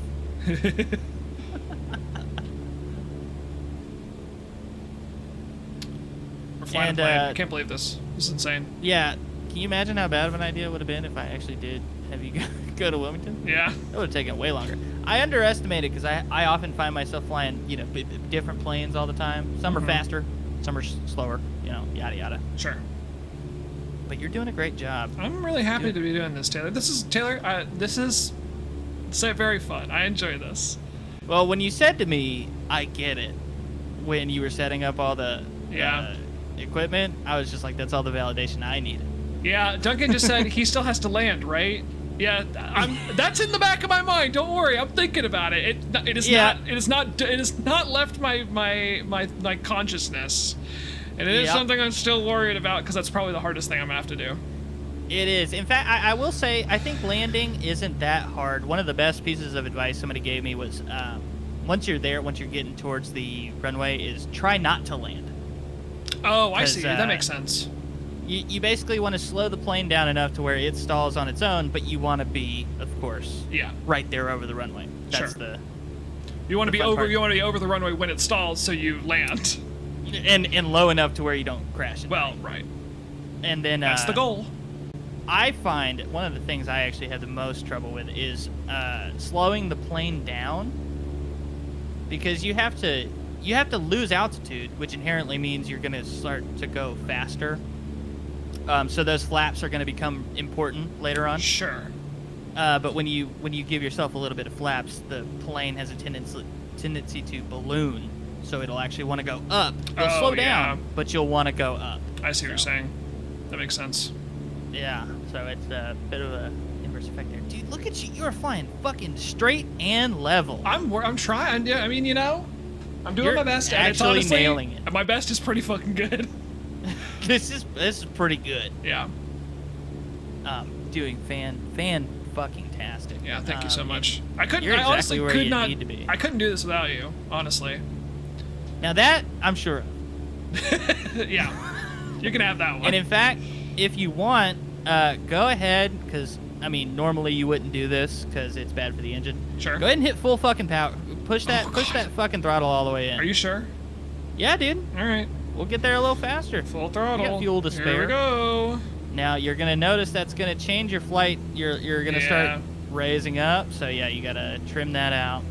We're flying And, a plane. I can't believe this. This is insane. Yeah, can you imagine how bad of an idea it would have been if I actually did have you go to Wilmington? Yeah. It would have taken way longer. I underestimated because I often find myself flying, you know, different planes all the time. Some are faster, some are slower, you know, yada yada. Sure. But you're doing a great job. I'm really happy to be doing this, Taylor. This is very fun. I enjoy this. Well, when you said to me, I get it, when you were setting up all the equipment, I was just like, that's all the validation I needed. Yeah, Duncan just said he still has to land, right? Yeah, that's in the back of my mind. Don't worry, I'm thinking about it. It is not left my consciousness, and it is something I'm still worried about because that's probably the hardest thing I'm gonna have to do. It is. In fact, I will say I think landing isn't that hard. One of the best pieces of advice somebody gave me was once you're getting towards the runway, is try not to land. Oh, I see. That makes sense. You basically want to slow the plane down enough to where it stalls on its own, but you want to be, of course, right there over the runway. That's you want to be over. You want to be over the runway when it stalls, so you land. And low enough to where you don't crash. Right. And then that's the goal. I find one of the things I actually have the most trouble with is slowing the plane down, because you have to lose altitude, which inherently means you're going to start to go faster. So those flaps are going to become important later on. Sure. But when you give yourself a little bit of flaps, the plane has a tendency to balloon, so it'll actually want to go up. You'll slow down, but you'll want to go up. I see what you're saying. That makes sense. Yeah, so it's a bit of a inverse effect there. Dude, look at you. You're flying fucking straight and level. I'm trying. Yeah, I mean, I'm doing my best. Actually, and it's honestly, nailing it. My best is pretty fucking good. This is pretty good. Yeah. Doing fan fucking tastic. Yeah, thank you so much. I couldn't. You're I exactly honestly where could you not. need to be. I couldn't do this without you. Honestly. Now that I'm sure of. Yeah. You can have that one. And in fact, if you want, go ahead, because I mean, normally you wouldn't do this because it's bad for the engine. Sure. Go ahead and hit full fucking power. Push that fucking throttle all the way in. Are you sure? Yeah, dude. All right. We'll get there a little faster. Full throttle. You got fuel to spare. Here we go. Now you're gonna notice that's gonna change your flight. You're gonna start raising up. So yeah, you gotta trim that out.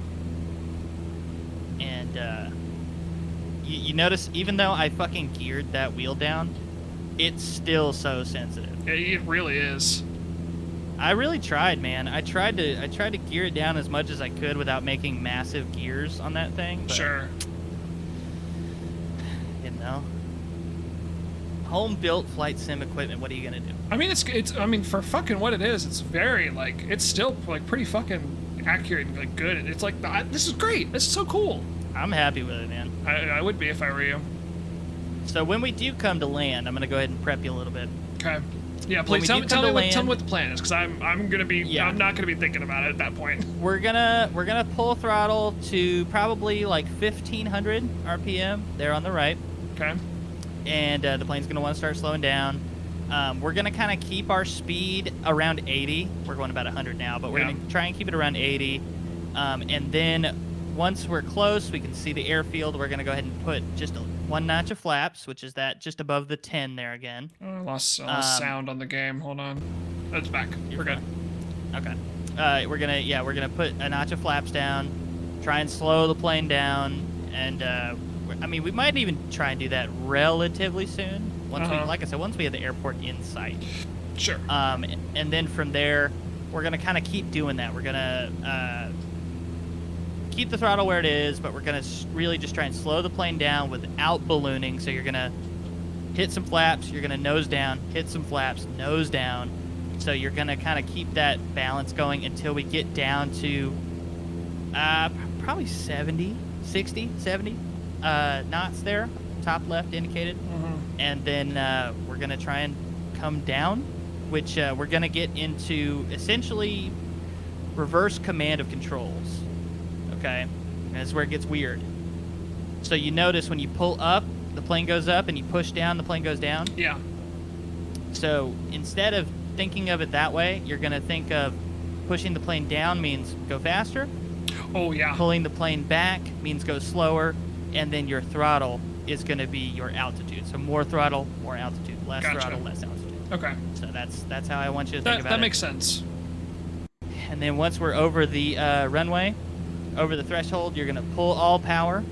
And you notice, even though I fucking geared that wheel down, it's still so sensitive. It really is. I really tried, man. I tried to gear it down as much as I could without making massive gears on that thing. But, Sure. you know, home-built flight sim equipment. What are you gonna do? I mean, it's. I mean, for fucking what it is, it's very it's still pretty fucking accurate and good. It's this is great. This is so cool. I'm happy with it, man. I would be if I were you. So when we do come to land, I'm gonna go ahead and prep you a little bit. Okay. Yeah, please tell me what the plan is, because I'm gonna be I'm not gonna be thinking about it at that point. We're gonna pull throttle to probably like 1500 RPM there on the right. Okay. And the plane's gonna want to start slowing down. We're gonna kind of keep our speed around 80. We're going about 100 now, but we're gonna try and keep it around 80. And then once we're close, we can see the airfield. We're gonna go ahead and put just one notch of flaps, which is that just above the 10 there again. Oh, I lost sound on the game. Hold on. It's back. We're good. Okay. We're gonna put a notch of flaps down, try and slow the plane down, and I mean, we might even try and do that relatively soon. Once once we have the airport in sight. Sure. And then from there, we're gonna kind of keep doing that. We're gonna keep the throttle where it is, but we're gonna really just try and slow the plane down without ballooning. So you're gonna hit some flaps, you're gonna nose down, hit some flaps, nose down. So you're gonna kind of keep that balance going until we get down to probably 70 knots there, top left indicated. And then we're gonna try and come down, which we're gonna get into essentially reverse command of controls. Okay, and that's where it gets weird. So you notice when you pull up, the plane goes up, and you push down, the plane goes down. Yeah. So instead of thinking of it that way, you're gonna think of pushing the plane down means go faster. Oh yeah. Pulling the plane back means go slower, and then your throttle is gonna be your altitude. So more throttle, more altitude. Less throttle, less altitude. Okay. So that's how I want you to think about it. That makes sense. And then once we're over the runway, over the threshold, you're gonna pull all power.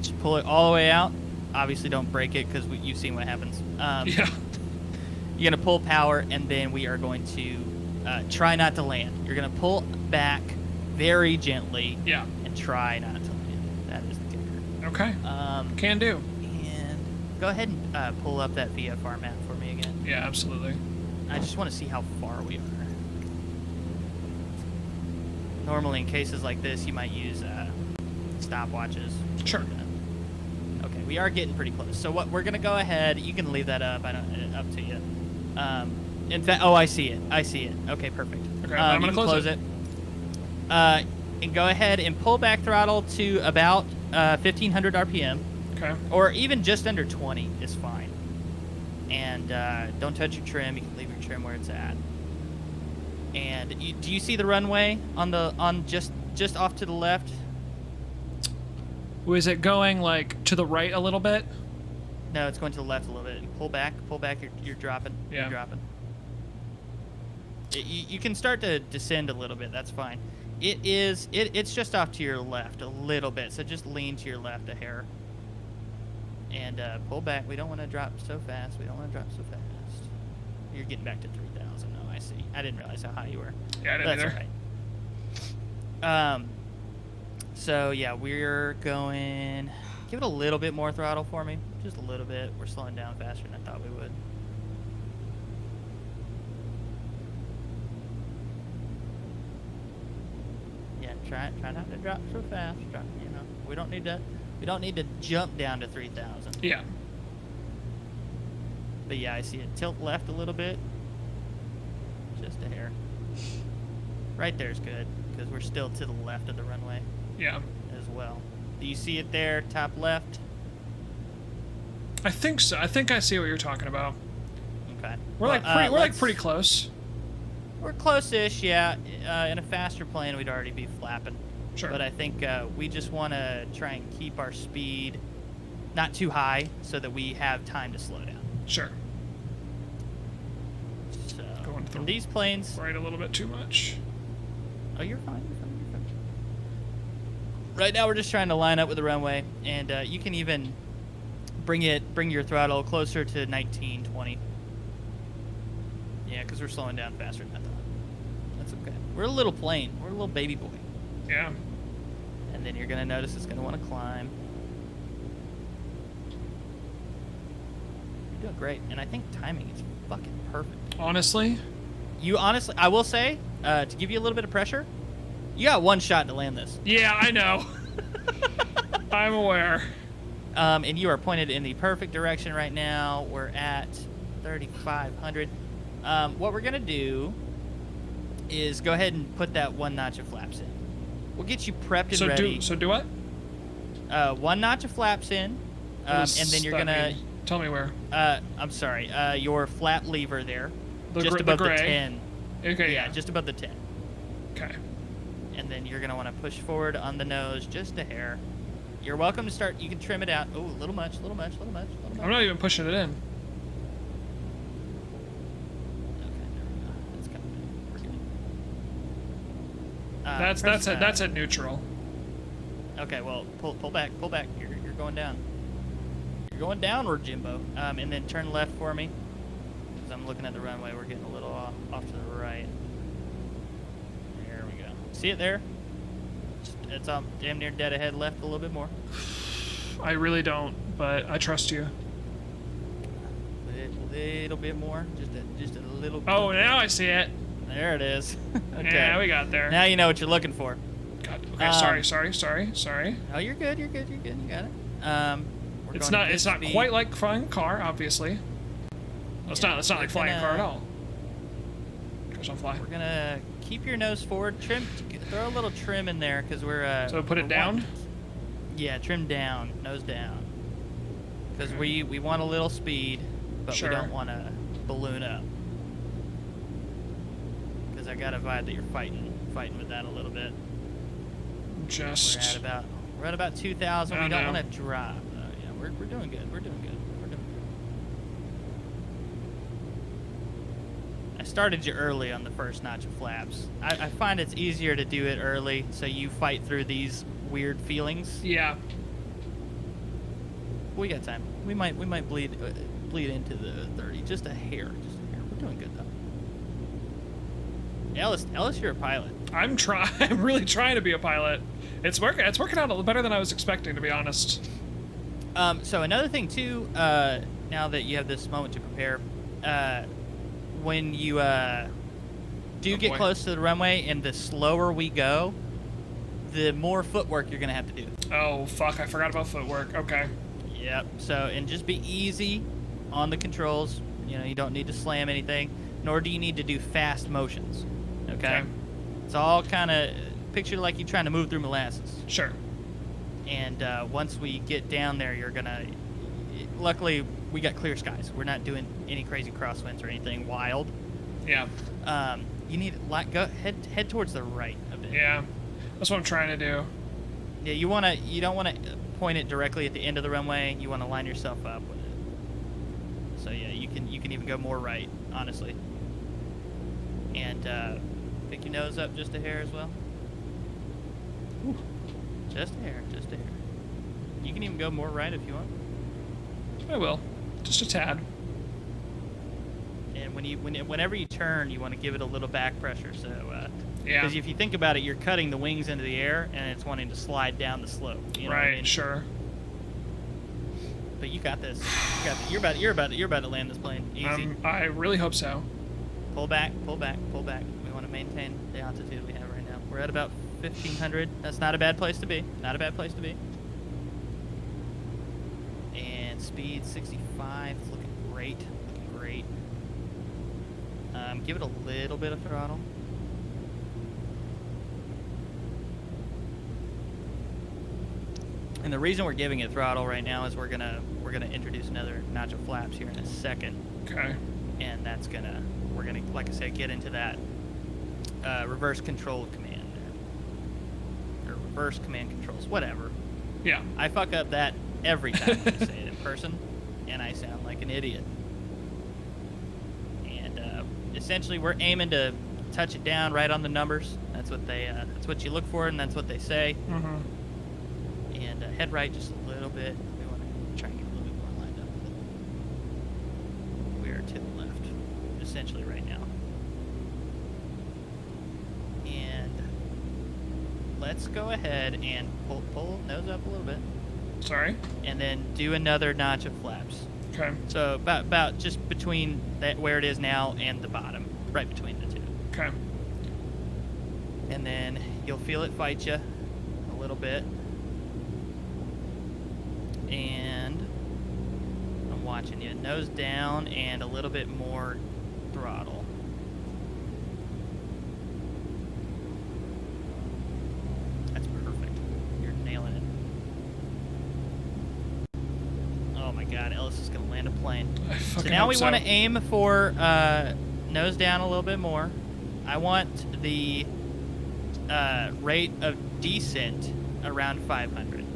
Just pull it all the way out. Obviously, don't break it because you've seen what happens. Yeah. You're gonna pull power, and then we are going to try not to land. You're gonna pull back very gently. Yeah. And try not to land. That is the kicker. Okay. Can do. And go ahead and pull up that VFR map for me again. Yeah, absolutely. I just want to see how far we are. Normally in cases like this, you might use stopwatches. Sure. Okay, we are getting pretty close. So what we're gonna go ahead. You can leave that up. I don't. Up to you. In fact, oh, I see it. I see it. Okay, perfect. Okay, I'm gonna close it. And go ahead and pull back throttle to about 1500 RPM. Okay. Or even just under 20 is fine. And don't touch your trim. You can leave your trim where it's at. And do you see the runway on just off to the left? Was it going like to the right a little bit? No, it's going to the left a little bit. Pull back. You're dropping. Yeah. You're dropping. You can start to descend a little bit. That's fine. It's just off to your left a little bit. So just lean to your left a hair. And pull back. We don't want to drop so fast. You're getting back to 3,000. Oh, I see. I didn't realize how high you were. Yeah, I didn't That's either. all right. So yeah, we're going. Give it a little bit more throttle for me. Just a little bit. We're slowing down faster than I thought we would. Yeah, try not to drop so fast. We don't need to jump down to 3,000. Yeah. But yeah, I see it tilt left a little bit. Just a hair. Right there's good, because we're still to the left of the runway Yeah. as well. Do you see it there, top left? I think so. I think I see what you're talking about. Okay. We're like pretty close. We're close-ish, yeah. In a faster plane, we'd already be flapping. Sure. But I think we just want to try and keep our speed not too high so that we have time to slow down. Sure. So, Going to the these planes... right a little bit too much. Oh, you're fine. Right now, we're just trying to line up with the runway, and you can even bring your throttle closer to 19, 20. Yeah, because we're slowing down faster than I thought. That's okay. We're a little plane. We're a little baby boy. Yeah. And then you're gonna notice it's gonna want to climb. You're doing great, and I think timing is fucking perfect. Honestly. I will say, to give you a little bit of pressure, you got one shot to land this. Yeah, I know. I'm aware. And you are pointed in the perfect direction right now. We're at 3,500. What we're gonna do is go ahead and put that one notch of flaps in. We'll get you prepped and ready. So do what? One notch of flaps in, and then you're gonna. Mean? Tell me where. I'm sorry. Your flap lever there, The just gray. above the 10. Okay. Yeah, just above the 10. Okay. And then you're gonna want to push forward on the nose just a hair. You're welcome to start. You can trim it out. Oh, a little much. I'm not even pushing it in. Okay, there we go. That's coming in. We're good. That's at neutral. Okay, well, pull back. You're going down. You're going downward, Jimbo. And then turn left for me. Because I'm looking at the runway. We're getting a little off to the right. There we go. See it there? It's damn near dead ahead. Left a little bit more. I really don't, but I trust you. Little bit more. Just a little bit. Oh, now I see it. There it is. Okay. Yeah, we got there. Now you know what you're looking for. God. Okay, sorry. Oh, you're good. You got it. It's not quite like flying a car, obviously. Well, it's not like flying a car at all. Gosh, don't fly. We're gonna keep your nose forward. Throw a little trim in there because we're. So put it down. Yeah, trim down, nose down. Because we want a little speed, but Sure. we don't want to balloon up. Because I got a vibe that you're fighting with that a little bit. Just. We're at about 2,000. Oh, We don't no. want to drop. Yeah, we're doing good. We're doing good. I started you early on the first notch of flaps. I find it's easier to do it early, so you fight through these weird feelings. Yeah. We got time. We might bleed into the 30. Just a hair. We're doing good though. Ellis, you're a pilot. I'm really trying to be a pilot. It's working out a little better than I was expecting, to be honest. So another thing too, now that you have this moment to prepare, when you do get close to the runway, and the slower we go, the more footwork you're gonna have to do. Oh fuck! I forgot about footwork. Okay. Yep. So, and just be easy on the controls. You know, you don't need to slam anything, nor do you need to do fast motions. Okay. It's all kind of picture like you're trying to move through molasses. Sure. And once we get down there, you're gonna. Luckily, we got clear skies. We're not doing any crazy crosswinds or anything wild. Yeah. You need go head towards the right a bit. Yeah. That's what I'm trying to do. Yeah, you don't wanna point it directly at the end of the runway. You wanna line yourself up with it. So yeah, you can even go more right, honestly. And pick your nose up just a hair as well. Ooh. Just a hair, just a hair. You can even go more right if you want. I will. Just a tad. And whenever you turn, you want to give it a little back pressure. So, yeah. Because if you think about it, you're cutting the wings into the air, and it's wanting to slide down the slope. You know what I mean? Sure. But you got this. You're about to land this plane. Easy. I really hope so. Pull back, pull back, pull back. We want to maintain the altitude we have right now. We're at about 1,500. That's not a bad place to be. Not a bad place to be. And speed 65. It's looking great. Looking great. Give it a little bit of throttle. And the reason we're giving it throttle right now is we're gonna introduce another notch of flaps here in a second. Okay. And that's we're gonna, like I said, get into that reverse control command there. Or reverse command controls, whatever. Yeah. I fuck up that every time I say it in person, and I sound like an idiot. And essentially, we're aiming to touch it down right on the numbers. That's what that's what you look for, and that's what they say. Mm-hmm. And head right just a little bit. We want to try and get a little bit more lined up. We are to the left, essentially right now. And let's go ahead and pull nose up a little bit. Sorry. And then do another notch of flaps. Okay. So about just between that where it is now and the bottom, right between the two. Okay. And then you'll feel it fight you a little bit. And I'm watching you. Nose down and a little bit more throttle. That's perfect. You're nailing it. Oh my god, Ellis is going to land a plane. So now we want to aim for nose down a little bit more. I want the rate of descent around 500.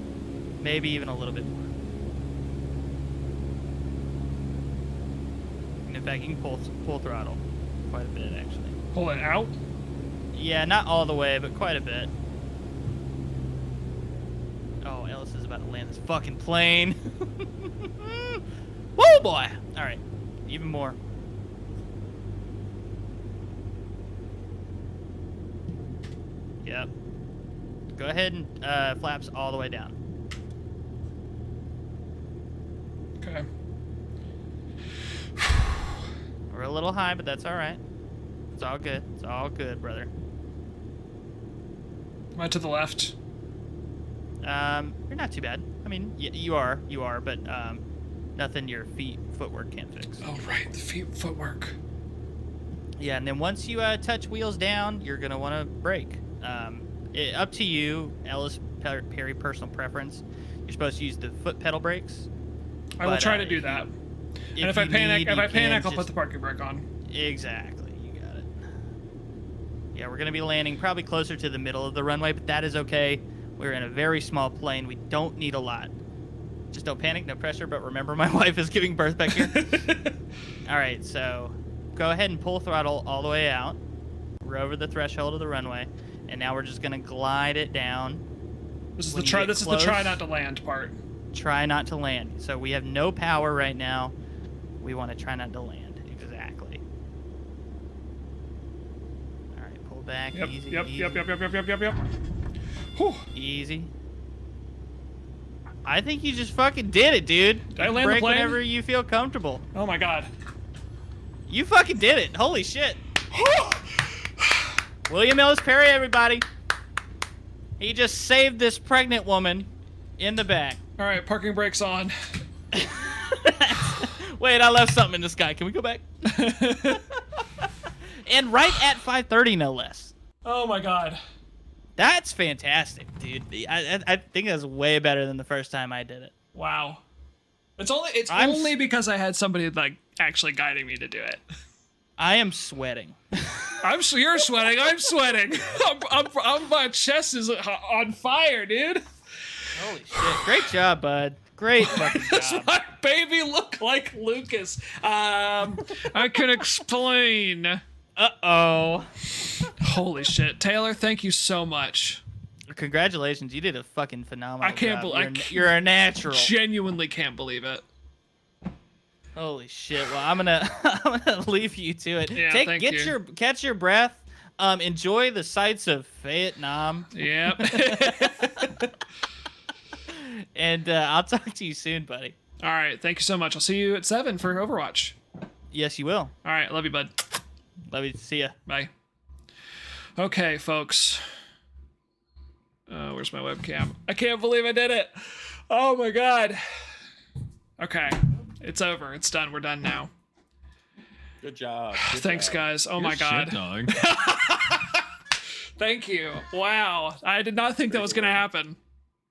Maybe even a little bit more. In fact, you can pull throttle quite a bit, actually. Pull it out? Yeah, not all the way, but quite a bit. Oh, Ellis is about to land this fucking plane. Woo, boy! Alright, even more. Yep. Go ahead and flaps all the way down. Okay. We're a little high, but that's alright. It's all good. It's all good, brother. Am I to the left? You're not too bad. I mean, you are, but nothing your footwork can't fix. Oh, right. The footwork. Yeah, and then once you touch wheels down, you're going to want to brake. Up to you, Ellis Perry personal preference. You're supposed to use the foot pedal brakes. I will try to do that. And if I panic, I'll put the parking brake on. Exactly, you got it. Yeah, we're going to be landing probably closer to the middle of the runway, but that is okay. We're in a very small plane. We don't need a lot. Just don't panic, no pressure, but remember my wife is giving birth back here. All right, so go ahead and pull throttle all the way out. We're over the threshold of the runway, and now we're just going to glide it down. This is the try not to land part. Try not to land. So we have no power right now. We want to try not to land. Exactly. All right, pull back. Yep, Easy. yep. Whew. Easy. I think you just fucking did it, dude. Did I land the Brake plane? whenever you feel comfortable. Oh my god. You fucking did it. Holy shit. William Ellis Perry, everybody. He just saved this pregnant woman in the back. All right, parking brakes on. Wait, I left something in the sky. Can we go back? And right at 5:30, no less. Oh my god. That's fantastic, dude. I think that's way better than the first time I did it. Wow. It's only because I had somebody like actually guiding me to do it. I am sweating. You're sweating. I'm sweating. My chest is on fire, dude. Holy shit! Great job, bud. Great fucking Does job. my baby look like Lucas? I can explain. Uh-oh. Holy shit, Taylor! Thank you so much. Congratulations, you did a fucking phenomenal I can't job. believe You're a natural. Genuinely can't believe it. Holy shit! Well, I'm gonna leave you to it. Yeah, thank you. Catch your breath. Enjoy the sights of Vietnam. Yep. And I'll talk to you soon, buddy. All right. Thank you so much. I'll see you at 7 for Overwatch. Yes, you will. All right. Love you, bud. Love you. See ya. Bye. Okay, folks. Where's my webcam? I can't believe I did it. Oh my god. Okay. It's over. It's done. We're done now. Good job. Thanks, guys. Oh my Good god. shit, dog. Thank you. Wow. I did not think that was going to happen.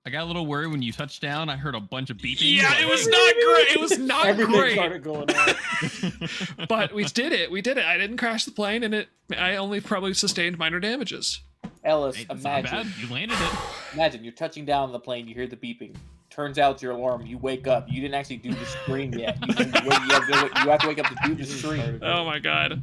I got a little worried when you touched down. I heard a bunch of beeping. Yeah, it was not great. It was not Everything great. started going on. But we did it. We did it. I didn't crash the plane, and I only probably sustained minor damages. Ellis, Hey, that's not bad. imagine. You landed it. Imagine you're touching down on the plane, you hear the beeping. Turns out it's your alarm. You wake up. You didn't actually do the scream yet. You have to wake up to do the scream. Oh my god.